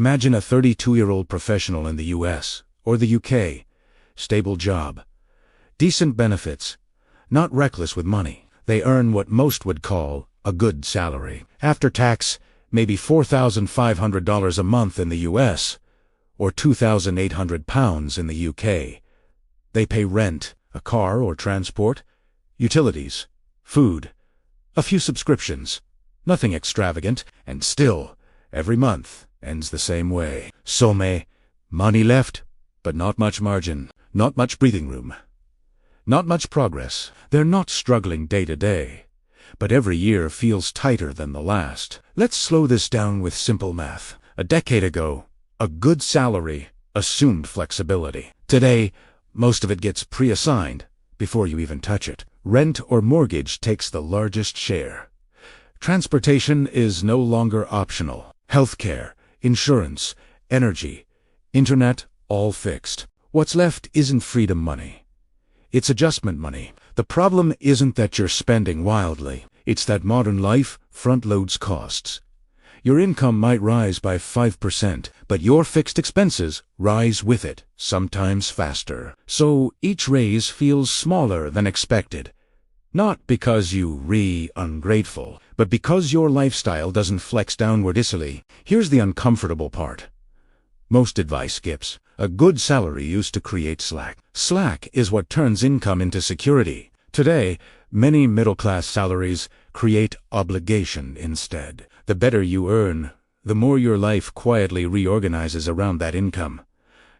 Imagine a 32-year-old professional in the US or the UK. Stable job. Decent benefits. Not reckless with money. They earn what most would call a good salary. After tax, maybe $4,500 a month in the US or £2,800 in the UK. They pay rent, a car or transport, utilities, food, a few subscriptions. Nothing extravagant, and still, every month ends the same way. Money left, but not much margin, not much breathing room, not much progress. They're not struggling day to day, but every year feels tighter than the last. Let's slow this down with simple math. A decade ago, a good salary assumed flexibility. Today, most of it gets pre-assigned before you even touch it. Rent or mortgage takes the largest share. Transportation is no longer optional. Healthcare, insurance, energy, internet, all fixed. What's left isn't freedom money. It's adjustment money. The problem isn't that you're spending wildly. It's that modern life front-loads costs. Your income might rise by 5%, but your fixed expenses rise with it, sometimes faster. So each raise feels smaller than expected. Not because you're ungrateful, but because your lifestyle doesn't flex downward easily. Here's the uncomfortable part. Most advice skips. A good salary used to create slack. Slack is what turns income into security. Today, many middle-class salaries create obligation instead. The better you earn, the more your life quietly reorganizes around that income.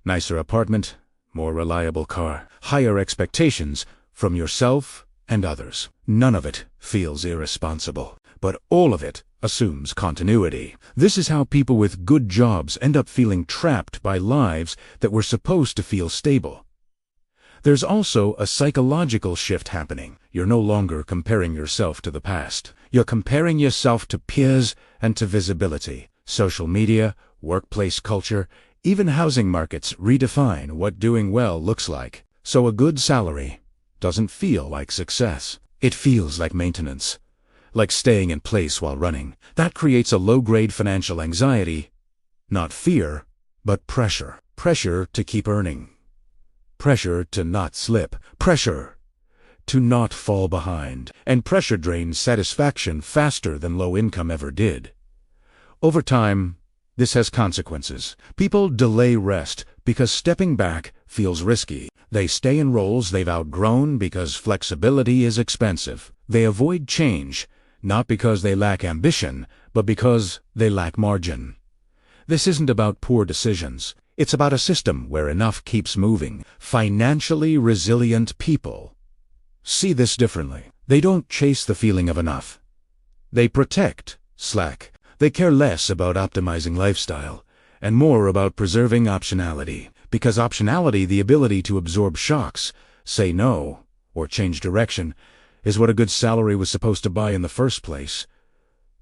Nicer apartment, more reliable car, higher expectations from yourself and others. None of it feels irresponsible, but all of it assumes continuity. This is how people with good jobs end up feeling trapped by lives that were supposed to feel stable. There's also a psychological shift happening. You're no longer comparing yourself to the past. You're comparing yourself to peers and to visibility. Social media, workplace culture, even housing markets redefine what doing well looks like. So a good salary doesn't feel like success. It feels like maintenance, like staying in place while running. That creates a low-grade financial anxiety, not fear, but pressure. Pressure to keep earning. Pressure to not slip. Pressure to not fall behind. And pressure drains satisfaction faster than low income ever did. Over time, this has consequences. People delay rest because stepping back feels risky. They stay in roles they've outgrown because flexibility is expensive. They avoid change, not because they lack ambition, but because they lack margin. This isn't about poor decisions. It's about a system where enough keeps moving. Financially resilient people see this differently. They don't chase the feeling of enough. They protect slack. They care less about optimizing lifestyle and more about preserving optionality. Because optionality, the ability to absorb shocks, say no, or change direction, is what a good salary was supposed to buy in the first place.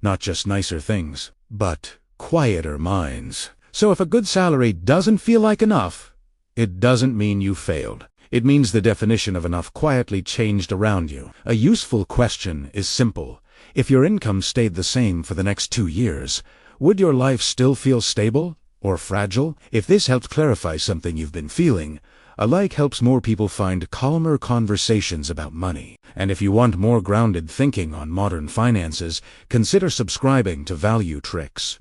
Not just nicer things, but quieter minds. So if a good salary doesn't feel like enough, it doesn't mean you failed. It means the definition of enough quietly changed around you. A useful question is simple. If your income stayed the same for the next 2 years, would your life still feel stable or fragile? If this helped clarify something you've been feeling, a like helps more people find calmer conversations about money. And if you want more grounded thinking on modern finances, consider subscribing to Value Tricks.